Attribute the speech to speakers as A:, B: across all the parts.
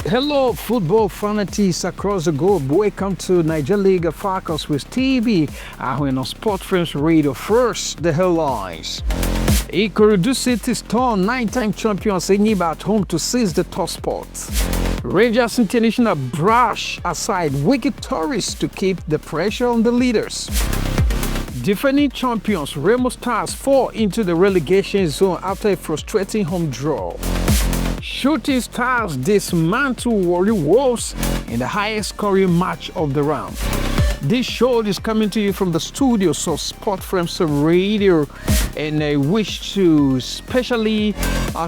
A: Hello, football fanatics across the globe. Welcome to Niger League Falcons with Stephen Ahwen on Sport Frames Radio. First, the headlines. Ikorodu City's torn 9-time champions Enyimba at home to seize the top spot. Rangers International brush aside wicked tourists to keep the pressure on the leaders. Defending champions Remo Stars fall into the relegation zone after a frustrating home draw. Shooting Stars dismantle Warri Wolves in the highest scoring match of the round. This show is coming to you from the studios of Sport Frames Radio, and I wish to especially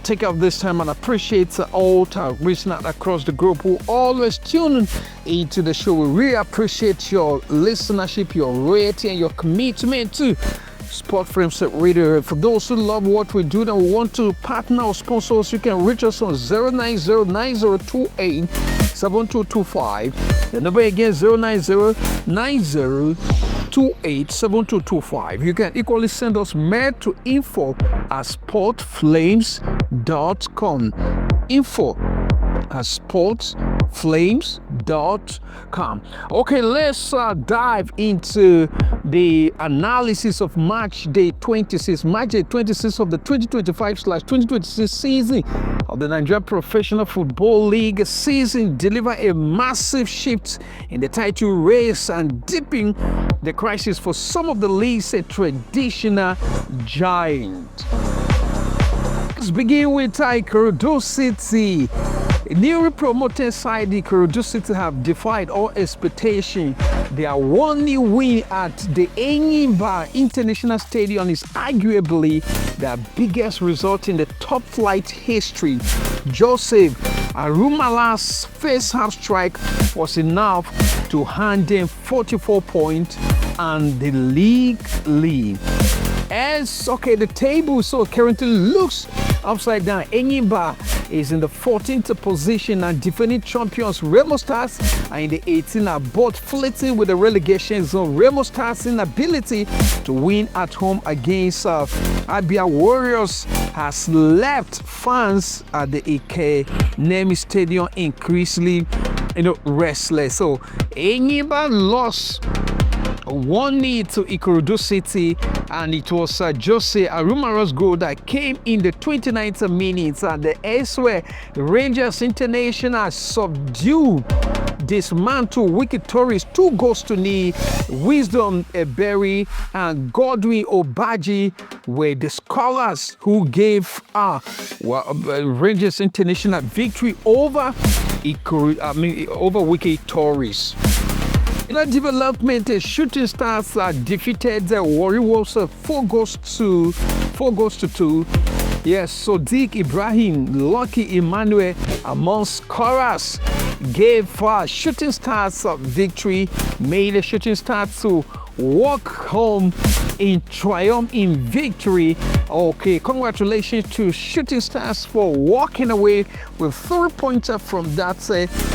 A: take up this time and appreciate all our listeners across the group who always tune into the show. We really appreciate your listenership, your rating, and your commitment to Sport Frames Radio. For those who love what we do and want to partner or sponsor us, you can reach us on 09090287225. The number again 09090287225. You can equally send us mail to info@sportflames.com. info@sportflames.com. Okay, let's dive into the analysis of match day 26 of the 2025/2026 season of the Nigerian Professional Football League. Season deliver a massive shift in the title race and deepen the crisis for some of the league's traditional giant. Let's begin with Ikorodu City. Newly promoted side Ikorodu City have defied all expectation. Their only win at the Enyimba International Stadium is arguably their biggest result in the top flight history. Joseph Arumala's first half strike was enough to hand them 44 points and the league lead. The table currently looks upside down. Enyimba is in the 14th position and defending champions Remo Stars are in the 18th, both flirting with the relegation zone. Remo Stars' inability to win at home against Abia Warriors has left fans at the Ike Nemi Stadium increasingly restless. So Enyimba lost 1-0 to Ikorodu City, and it was Jose Arumala's goal that came in the 29th minute. And the elsewhere Rangers International subdued dismantle wicked tourists 2-0. Wisdom Eberi and Godwin Obaji were the scholars who gave Rangers International victory over wicked tourists. In a development, Shooting Stars defeated the Warri Wolves 4-2. Yes, Sodiq Ibrahim, Lucky Emmanuel among scorers gave Shooting Stars victory, made the Shooting Stars to walk home in triumph in victory. Okay, congratulations to Shooting Stars for walking away with 3 points from that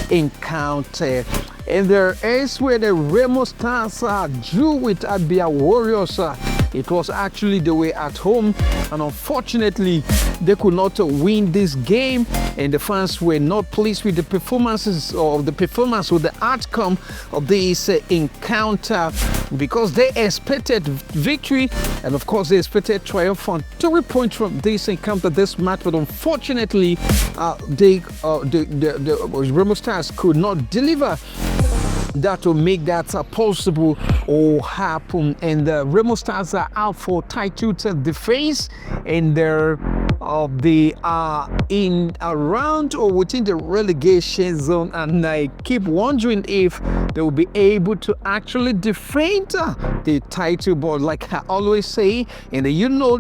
A: encounter. And there is where the Remo Stars drew with Abia Warriors. It was actually the way at home, and unfortunately they could not win this game, and the fans were not pleased with the performance or the outcome of this encounter, because they expected victory and of course they expected triumph on 3 points from this encounter, this match. But unfortunately the Remo Stars could not deliver that will make that possible or happen. And the Remo Stars are out for title defense, and they are in around or within the relegation zone, and I keep wondering if they will be able to actually defend the title. But like I always say, and the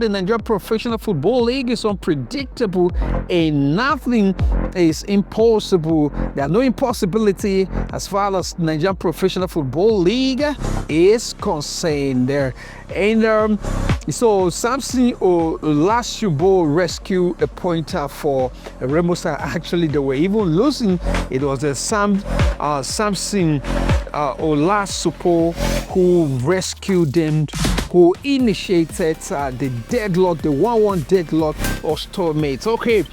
A: Nigerian Professional Football League is unpredictable and nothing is impossible. There are no impossibility as far as Nigerian Professional Football League is concerned there. And so Samson Olashubo rescued a pointer for Remo Stars. Actually, they were even losing. It was Samson Olasupo who rescued them, who initiated the deadlock, the 1-1 deadlock of stalemates. Okay,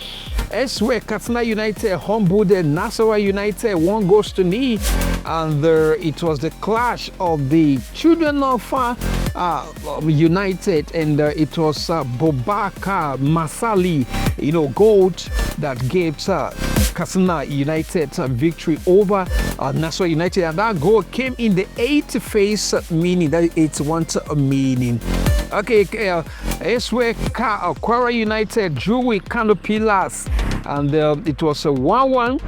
A: Elsewhere, Katsina United humbled Nasarawa United 1-0. And it was the clash of the children of United, and it was Bobaka Masali, goal that gave Katsina United victory over Nasarawa United, and that goal came in the 8th meaning, that is 81st meaning. Okay, elsewhere, Kwara United drew with Kano Pillars, and it was a 1-1.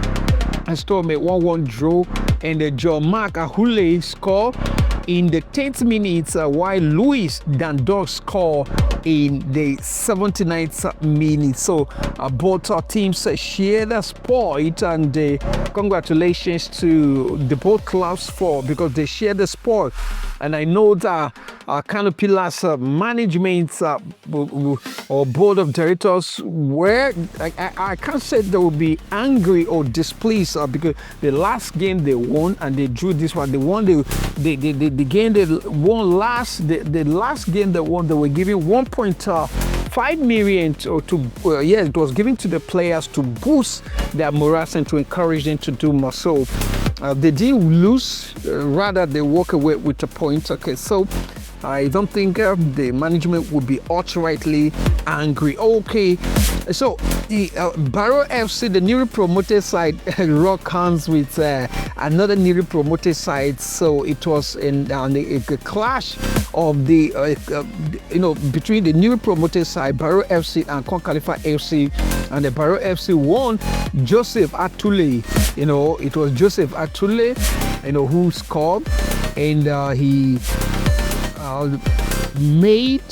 A: A stalemate 1-1 draw, and John Mark Ahule scored in the 10th minute, while Louis Dandor scored in the 79th minute. So both our teams share the spoil, and congratulations to the both clubs because they share the spoil. And I know that Kano Pillars management or board of directors were, I can't say they will be angry or displeased because the last game they won and they drew this one. They won the game they won last. The last game they won, they were giving 1.5 million it was given to the players to boost their morale and to encourage them to do more. So they didn't lose, rather they walk away with a point. Okay, so I don't think the management would be outrightly angry. Okay, so the Barrow FC, the newly promoted side, rock hands with another newly promoted side. So it was in a clash of the between the newly promoted side, Barrow FC, and Konkalifa FC, and the Barrow FC won. Joseph Atule, it was Joseph Atule, who scored, and he made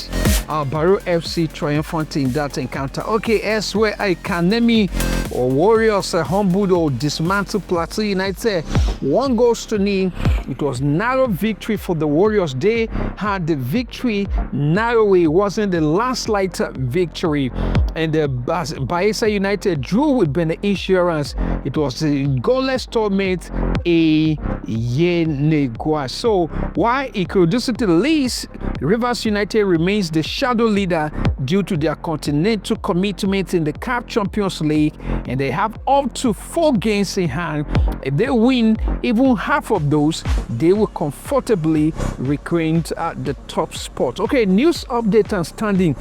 A: Barrow FC triumphant in that encounter. Okay, elsewhere, Kanemi or Warriors humbled or dismantled Plateau United 1-0. It was narrow victory for the Warriors. They had the victory narrowly. It wasn't the landslide victory. And the Bayelsa United drew with Benin Insurance. It was the goalless tournament a Yenegua. So while Ikorodu City leads, Rivers United remains the shadow leader due to their continental commitment in the CAF Champions League, and they have up to 4 games in hand. If they win even half of those, they will comfortably reclaim the top spot. Okay, news update and standing.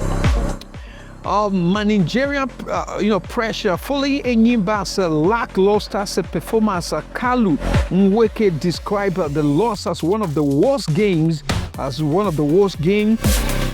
A: Managerial pressure following Enyimba's lackluster performance. Kalu Nweke described the loss as one of the worst games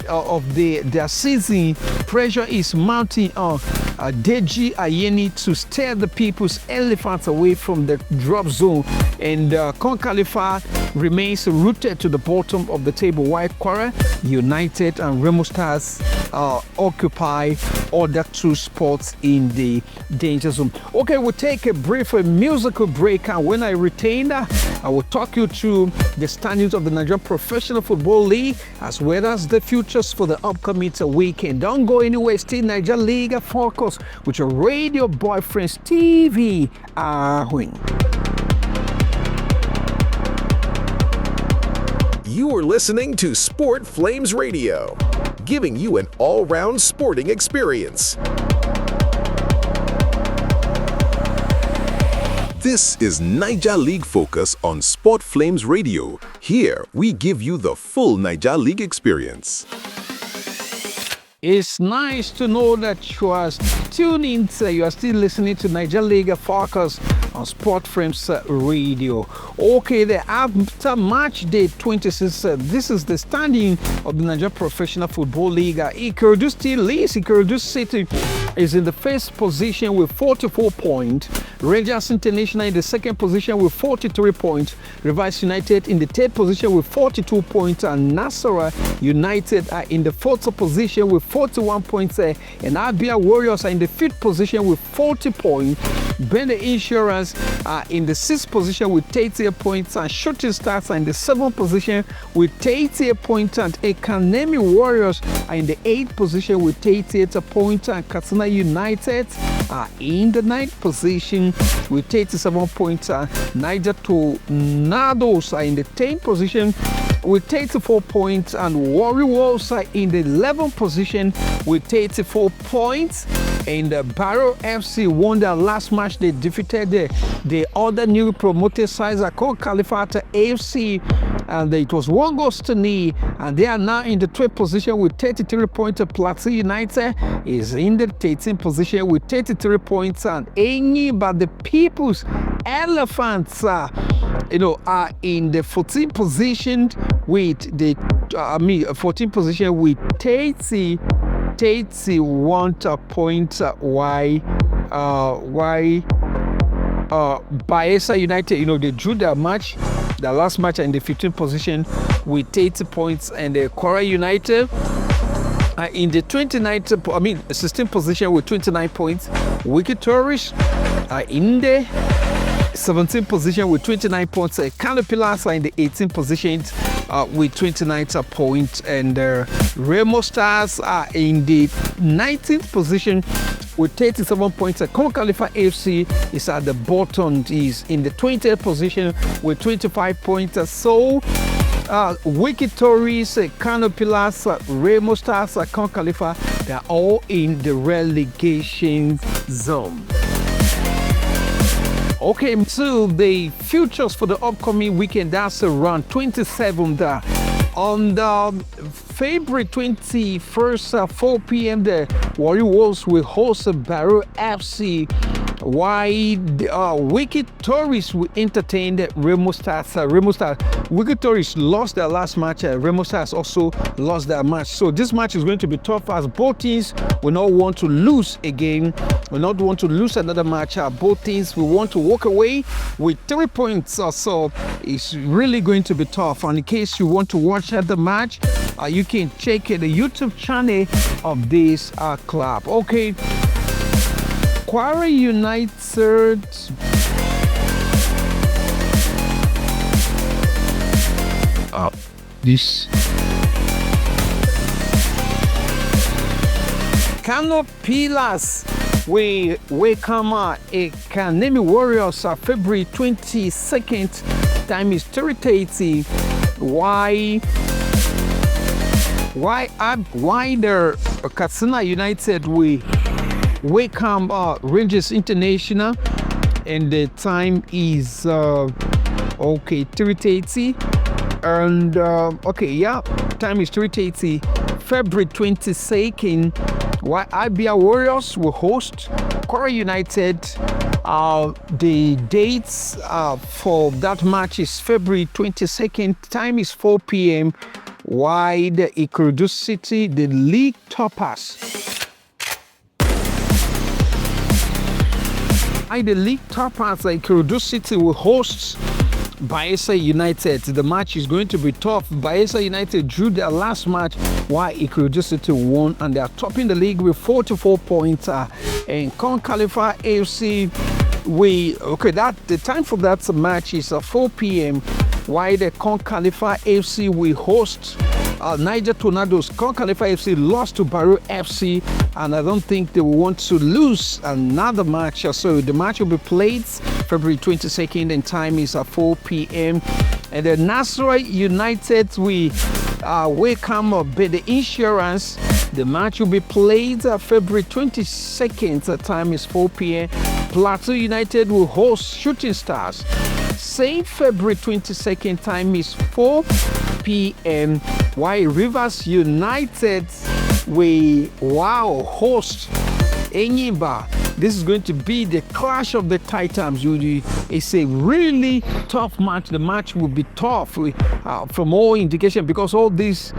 A: of their season. Pressure is mounting on Deji Ayeni to steer the people's elephants away from the drop zone, and Konkalifa remains rooted to the bottom of the table, while Kwara United and Remo Stars occupy other 2 spots in the danger zone. Okay, we'll take a brief musical break, and when I return, I will talk you through the standings of the Nigerian Professional Football League as well as the futures for the upcoming weekend. Don't go anywhere. Stay Niger League Focus with your radio boyfriend Stephen Ahwen.
B: You are listening to Sport Flames Radio, giving you an all-round sporting experience. This is Niger League Focus on Sport Flames Radio. Here, we give you the full Niger League experience.
A: It's nice to know that you are tuning in. You are still listening to Niger League Focus on Sport Frames Radio. Okay, after match day 26, this is the standing of the Nigeria Professional Football League. Ikorodu still leads. Ikorodu City is in the first position with 44 points. Rangers International in the second position with 43 points. Rivers United in the third position with 42 points. And Nasarawa United are in the fourth position with 41 points. And Abia Warriors are in the fifth position with 40 points. Benin Insurance are in the sixth position with 38 points, and Shooting Stars are in the seventh position with 38 points, and Ekanemi Warriors are in the eighth position with 38 points, and Katsina United are in the ninth position with 37 points, and Niger Tornadoes are in the 10th position with 34 points, and Warriors are in the 11th position with 34 points. And Barrow FC won their last match. They defeated the other new promoted sides called Califata AFC, and it was 1-0, and they are now in the 12th position with 33 points. Plateau United is in the 13th position with 33 points, and but the People's Elephants are in the 14th position with 14th position with 31 points. Bayelsa United, they drew their last match in the 15th position with 80 points, and the Kwara United in the 16th position with 29 points. Wiki Tourists in the 17th position with 29 points. Kano Pillars are in the 18th position with 29 points, and Remo Stars are in the 19th position with 37 points. Kon Khalifa AFC is at the bottom, is in the 20th position with 25 points. So Wiki Tourists, Kano Pillars, Remo Stars, Kon Khalifa, they're all in the relegation zone. Okay, so the futures for the upcoming weekend, that's around 27th. On the February 21st, 4 p.m., the Warrior Wolves will host Barrow FC, while Wicked Tourists will entertain the Remo Stars. Wicked Tourists lost their last match. Remo Stars also lost their match. So this match is going to be tough, as both teams will not want to lose again. Will not want to lose another match. Both teams will want to walk away with 3 points. So it's really going to be tough. And in case you want to watch the match, you can check the YouTube channel of this club. Okay. Kwara United this Kano Pillars we welcome Academy Warriors February 22nd. Time is 3:30. Why the Katsina United we welcome Rangers International, and the time is 3:30, and time is 3:30 February 22nd. While Abia Warriors will host Kwara United. The dates for that match is February 22nd. Time is 4 p.m. While the Ikorodu City, the league toppers. The league toppers, Ikorodu City, will host Bayelsa United. The match is going to be tough. Bayelsa United drew their last match while Ikorodu City won, and they are topping the league with 44 points. And Kon Khalifa AFC, the time for that match is 4 p.m. While the Kon Khalifa AFC will host Niger Tornadoes. Kon Khalifa FC lost to Barrow FC, and I don't think they will want to lose another match. So the match will be played February 22nd, and time is 4 p.m. And the Nasarawa United we welcome the Insurance. The match will be played February 22nd. The time is 4 p.m. Plateau United will host Shooting Stars. Same February 22nd, time is 4 p.m. While Rivers United will host Enyimba. This is going to be the clash of the Titans. It's a really tough match. The match will be tough from all indication, because all these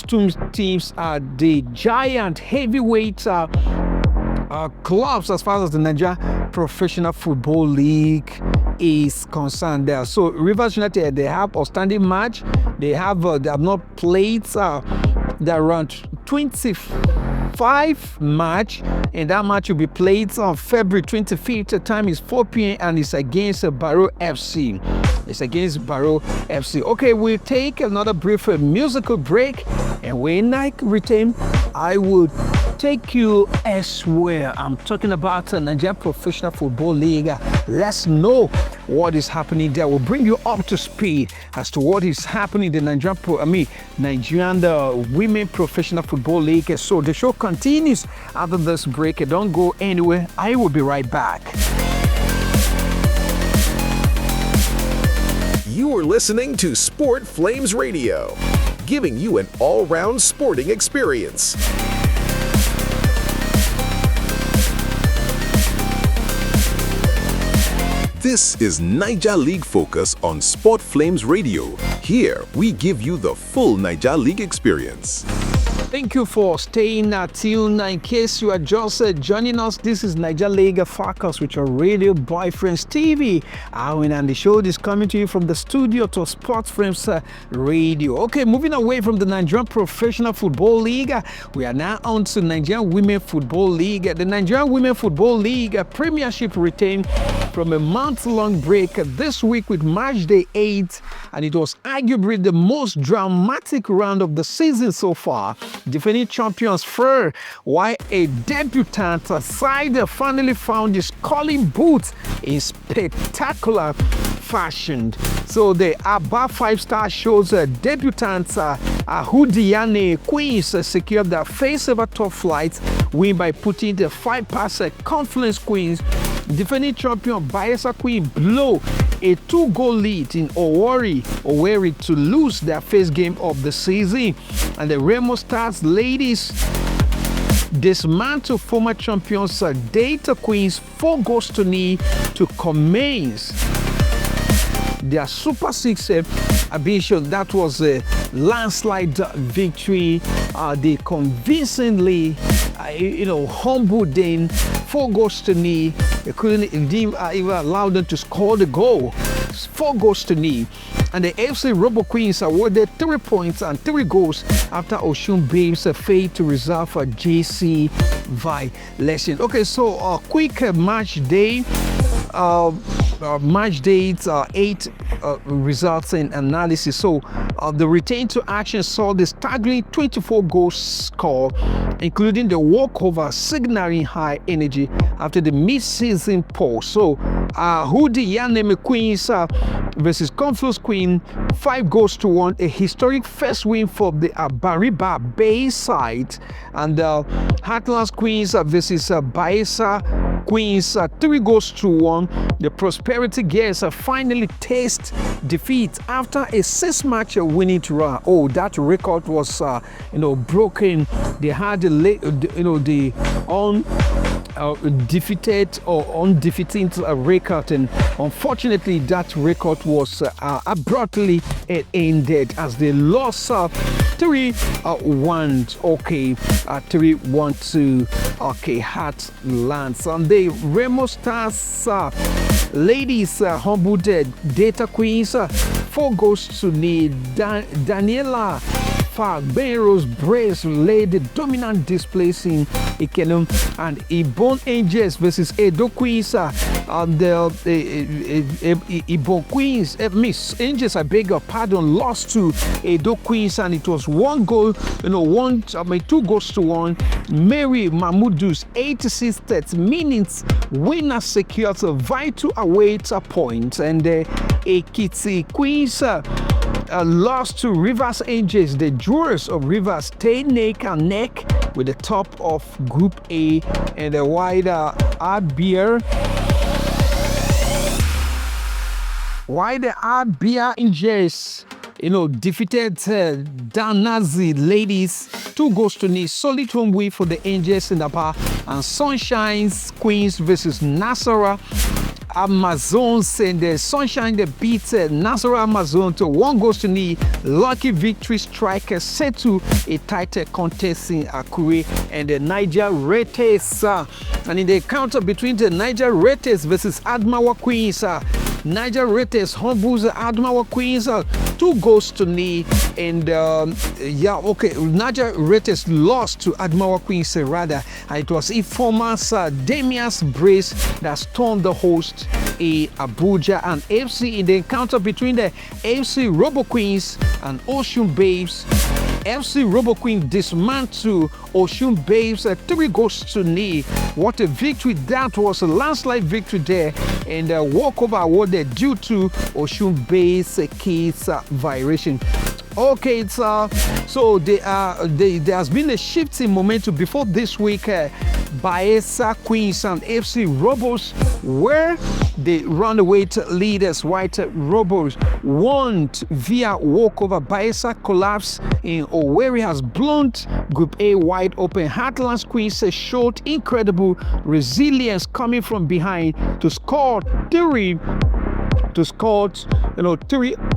A: two teams are the giant heavyweight clubs as far as the Nigeria Professional Football League is concerned there. So Rivers United, they have outstanding match. They have not played the round 25 match, and that match will be played on February 25th. The time is 4 p.m. and it's against Barrow FC. It's against Barrow FC. Okay, we'll take another brief musical break, and when I return, I will take you elsewhere. I'm talking about the Nigerian Professional Football League. Let's know what is happening there. We'll bring you up to speed as to what is happening in the Nigerian Women Professional Football League. So the show continues after this break. Don't go anywhere. I will be right back.
B: You are listening to Sport Flames Radio, giving you an all-round sporting experience. This is Niger League Focus on Sport Flames Radio. Here, we give you the full Niger League experience.
A: Thank you for staying tuned. In case you are just joining us, this is Niger League Focus with your radio boyfriend Stephen Ahwen, and the show is coming to you from the studio to Sport Frames Radio. Okay, moving away from the Nigerian Professional Football League, we are now on to Nigerian Women Football League. The Nigerian Women Football League Premiership retained from a month-long break this week with match day 8, and it was arguably the most dramatic round of the season so far. Defending champions fell, while a debutant side finally found his calling boots in spectacular fashion. So the Aba 5-star shows debutants Hudiane Queens secured their first-ever top flight win by putting the 5-pass Conference Queens. Defending champion Bayelsa Queen blow a 2-goal lead in Owerri to lose their first game of the season. And the Remo Stars ladies dismantle former champions Data Queens 4-0 to commence their Super 6 ambition. That was a landslide victory. They convincingly humbled them 4-0. They couldn't even allow them to score the goal. 4-0. And the FC Robo Queens awarded 3 points and 3 goals after Osun Babes failed to reserve a JC violation. Okay, so a quick match day. Match dates 8 results and analysis. So the return to action saw the staggering 24 goals score, including the walkover, signaling high energy after the mid-season pause. So Hudi Yaneme Queens versus Confluence Queen, 5-1, a historic first win for the Bariba Bay side, and Heartlands Queens versus Bayelsa Queens, 3-1. The Prosperity Girls finally taste defeat after a 6-match winning run. Oh, that record was broken. They had the undefeated record, and unfortunately that record was abruptly ended as they lost 3-1. 3-1 to Heartlands. And the Remo Stars ladies humbled Data Queens 4-0. Daniela Fagbero's brace laid the dominant displays in Ikenum, and Ibon Angels versus Edo Queens. The Ibon Queens, Miss Angels, I beg your pardon, lost to Edo Queens, and it was 2-1. Mary Mahmoudou's 86th minutes winner secures a vital away point, and the Ekiti Queens lost to Rivers Angels. The Jewels of Rivers stay neck and neck with the top of Group A, and the wider Abia. Why the Abia Angels defeated Danazi ladies 2-0. Solid home win for the Angels in the bar. And Sunshine's Queens versus Nasara Amazons, and the Sunshine they beat Nasara Amazon to 1-0. Lucky victory striker set to a tighter contest in Akure and the Niger Retes. And in the encounter between the Niger Retes versus Admawa Queens, Niger Retes humbles Admawa Queens 2-0. And Niger Retes lost to Admawa Queens rather, and it was informers Damian's brace that stormed the host Abuja and FC in the encounter between the FC Robo Queens and Ocean Babes. FC Robo Queen dismantled Osun Babes 3-0. What a victory that was, a landslide victory there, and a walkover awarded due to Osun Babes case violation. Okay, so there has been a shift in momentum before this week. Bayelsa Queens and FC Robos were the runaway leaders. White Robos won via walkover. Bayelsa collapse in Owerri has blown Group A wide open. Heartlands Queens showed incredible resilience coming from behind to score three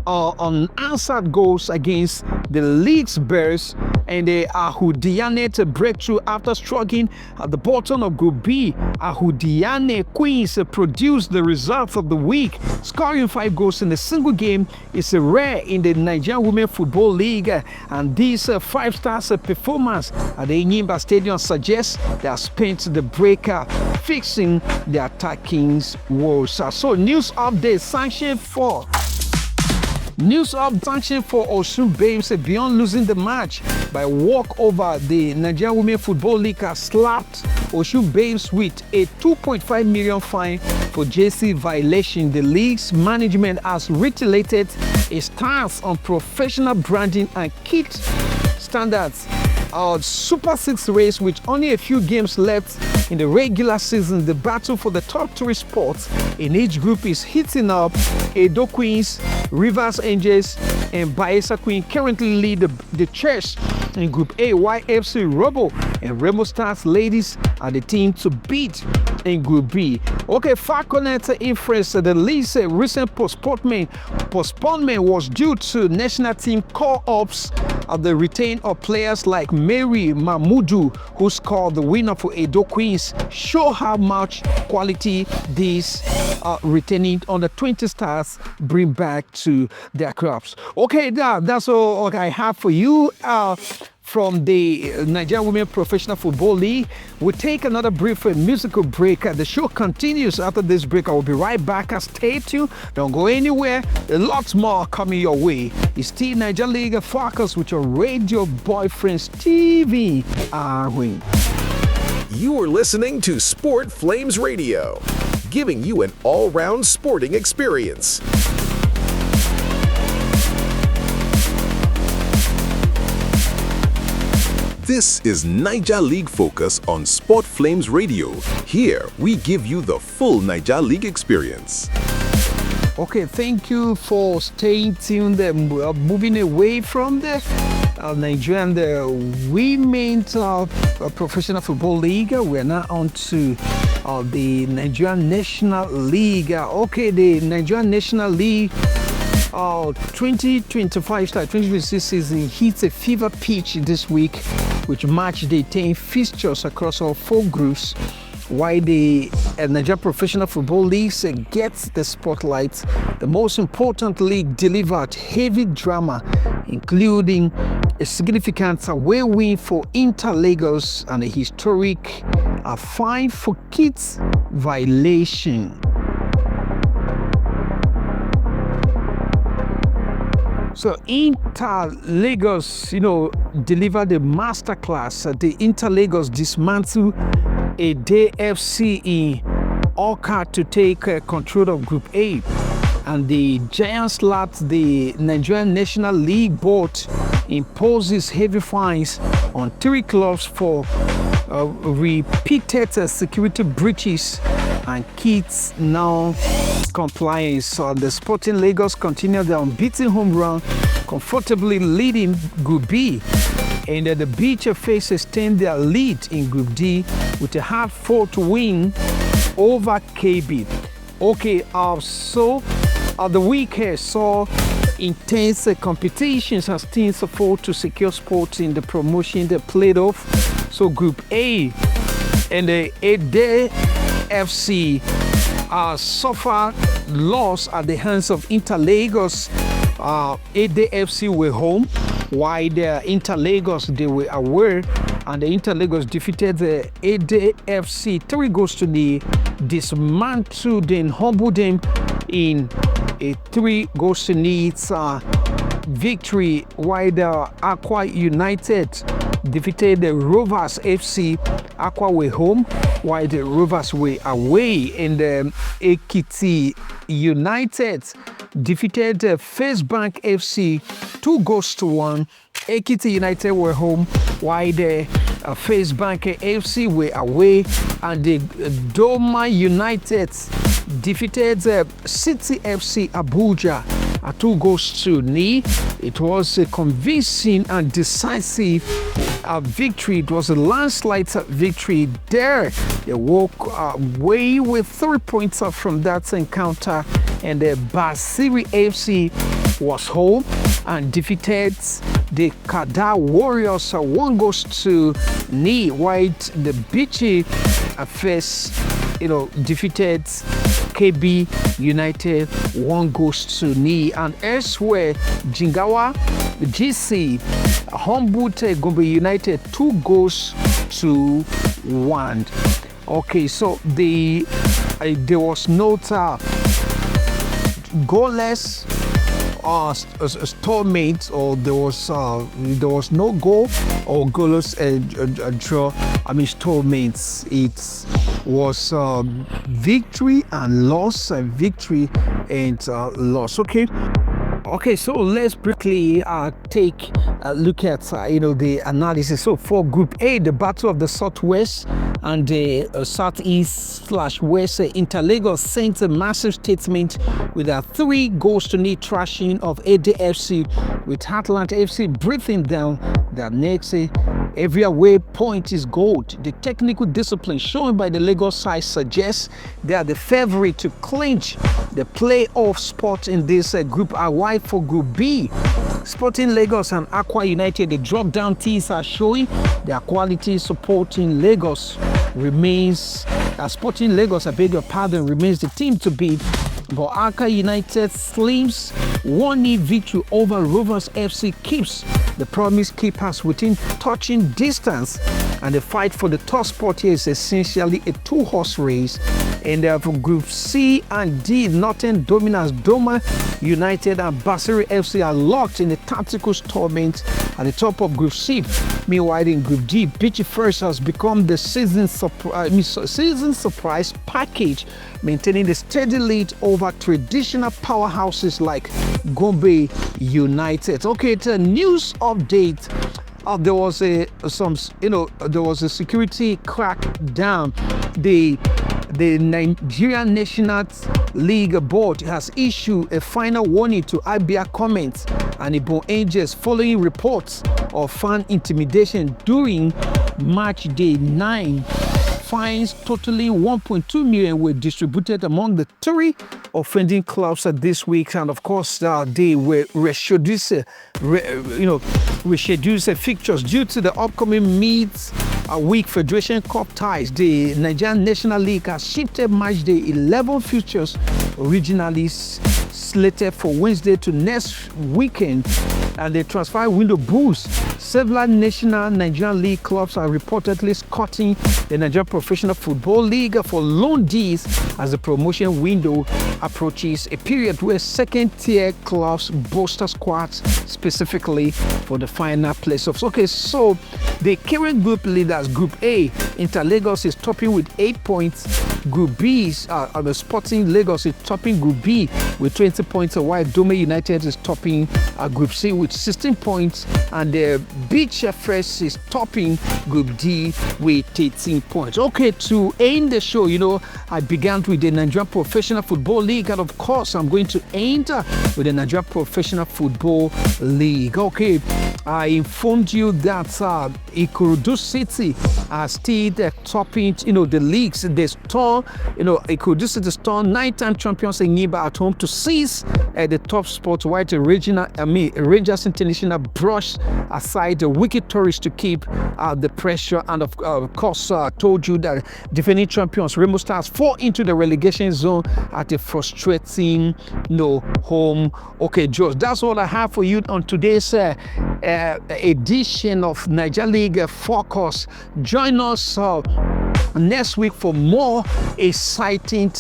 A: unanswered goals against the league's Bears, and the Ahudiane breakthrough after struggling at the bottom of Group B. Ahudiane Queens produced the results of the week, scoring 5 goals in a single game. It's a rare in the Nigerian Women Football League, and this 5-star performance at the Enyimba Stadium suggests they have spent the break fixing the attacking woes. So news update, sanction for Osun Babes beyond losing the match by walkover. The Nigerian Women Football League has slapped Osun Babes with a 2.5 million fine for JC violation. The league's management has reiterated a stance on professional branding and kit standards. Our Super 6 race, with only a few games left in the regular season, the battle for the top 3 spots in each group is heating up. Edo Queens, Rivers Angels, and Bayelsa Queen currently lead the chase in Group A, while FC Robo and Remo Stars ladies are the team to beat in Group B. Okay, Falconet Inference, the league's recent postponement was due to national team call-ups of the retain of players like Mary Mahmudu, who scored the winner for Edo Queens. Show how much quality these retaining under 20 stars bring back to their clubs. Okay, that's all I have for you from the Nigerian Women Professional Football League. We'll take another brief musical break. The show continues after this break. I will be right back. Stay tuned. Don't go anywhere. A lot more coming your way. It's still Niger League Focus with your radio boyfriend, Stephen Ahwen.
B: You are listening to Sport Flames Radio, giving you an all-round sporting experience. This is Niger League Focus on Sport Flames Radio. Here, we give you the full Niger League experience.
A: Okay, thank you for staying tuned. Moving away from the Nigerian Women's Professional Football League, we're now on to the Nigerian National League. Okay, the Nigerian National League 2025-2026 season hits a fever pitch this week, which match day 10 fixtures across all 4 groups, while the Nigeria Professional Football League gets the spotlight. The most important league delivered heavy drama, including a significant away win for Inter Lagos and a historic fine for kids violation. So Inter Lagos, delivered a masterclass. The Inter Lagos dismantled Ede FC in Oka to take control of Group A, and the Giants slapped the Nigerian National League Board imposes heavy fines on 3 clubs for repeated security breaches and kids now compliance. So the Sporting Lagos continue their unbeaten home run, comfortably leading Group B, and the Beach FA extend their lead in Group D with a hard-fought win over KB. Okay, so the week saw intense competitions as teams fought to secure spots in the promotion they played off. So Group A and the Ede FC suffered loss at the hands of Inter Lagos. Ede FC were home, while the Inter Lagos they were away, and the Inter Lagos defeated the Ede FC 3-0, dismantled and humbled them in a 3-0 victory, while the Aqua United defeated the Rovers FC. Aqua were home, while the Rovers were away. And the Ekiti United defeated the First Bank FC 2-1. Ekiti United were home, while the First Bank FC were away. And the Doma United defeated City FC Abuja 2-0. It was a convincing and decisive victory. It was a landslide victory there. They walk away with 3 points from that encounter. And the Basiri FC was home and defeated the Kada Warriors 1-0, while the Bichi first, defeated KB United 1-0. And elsewhere, Jingawa GC humbled Gombe United 2-1. Okay, so there was no goalless stalemate, or there was no goal or goalless draw. Stalemates. It was victory and loss, victory and loss. Okay, so let's briefly take a look at the analysis. So for Group A, the Battle of the Southwest and the Southeast/West, Interlagos sent a massive statement with a 3-0 thrashing of ADFC, with Heartland FC breathing down their necks. Every away point is gold. The technical discipline shown by the Lagos side suggests they are the favorite to clinch the playoff spot in this group. While for Group B, Sporting Lagos and Aqua United, the drop-down teams are showing their quality. Supporting Lagos remains, Sporting Lagos, remains the team to beat. But Aqua United slims 1-0 victory over Rovers FC keeps the promise keepers within touching distance, and the fight for the top spot here is essentially a 2-horse race. And for Group C and D, Northern Dominance, Doma United and Basiri FC are locked in a tactical stalemate at the top of Group C. Meanwhile, in Group D, Bichi First has become the season surprise package, maintaining the steady lead over traditional powerhouses like Gombe United. Okay, it's a news update. There was a security crackdown. The Nigerian National League Board has issued a final warning to Abia Comments and Igbo Angels following reports of fan intimidation during match day 9. Fines totaling 1.2 million were distributed among the 3 offending clubs this week, and of course they were rescheduled fixtures due to the upcoming mid-week Federation Cup ties. The Nigerian National League has shifted match day 11 fixtures, originally slated for Wednesday, to next weekend, and the transfer window boosts. Several national Nigerian League clubs are reportedly scouting the Nigerian Professional Football League for loan deals as the promotion window approaches, a period where second-tier clubs bolster squads specifically for the final playoffs. Okay, so the current group leaders, Group A, Interlagos is topping with 8 points. Group B, the Sporting Lagos is topping Group B with 20 points, while Dome United is topping Group C with 16 points, and the Beach First is topping Group D with 13 points. Okay, to end the show, I began with the Nigerian Professional Football League, and of course, I'm going to end with the Nigerian Professional Football League. Okay, I informed you that Ikorodu City are still topping, the leagues. They store, Ikorodu City store 9-time champions in Niba at home to seize the top spot, while the Rangers International brush aside the wicked tourists to keep the pressure. And of course, told you that defending champions Remo Stars fall into the relegation zone at a frustrating home. Okay, George, that's all I have for you on today's edition of Niger League Focus. Join us next week for more exciting,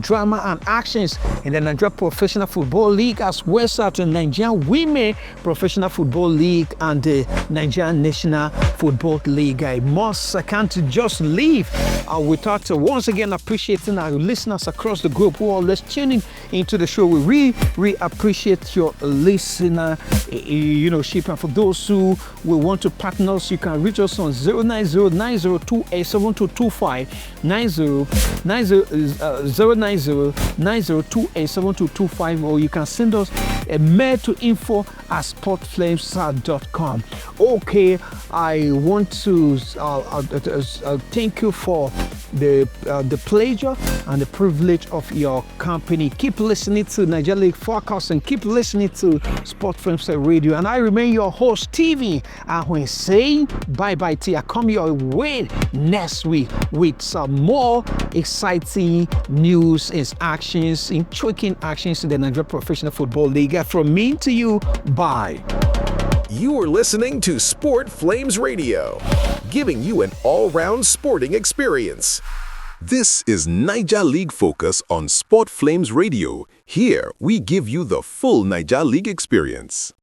A: drama and actions in the Nigeria Professional Football League, as well as the Nigerian Women Professional Football League and the Nigerian National Football League. I can't just leave without once again appreciating our listeners across the globe who are always tuning into the show. We really appreciate your listenership. And for those who will want to partner us, you can reach us on 09090287225, 09090287225, or you can send us a mail to info@sportflames.com. Okay, I want to thank you for the pleasure and the privilege of your company. Keep listening to Nigeria League Forecast and keep listening to Sport Frames Radio. And I remain your host, Stephen Ahwen, saying bye-bye till I come your way next week with some more exciting news and actions, intriguing actions in the Nigeria Professional Football League. From me to you, bye.
B: You are listening to Sport Flames Radio, giving you an all-round sporting experience. This is Niger League Focus on Sport Flames Radio. Here, we give you the full Niger League experience.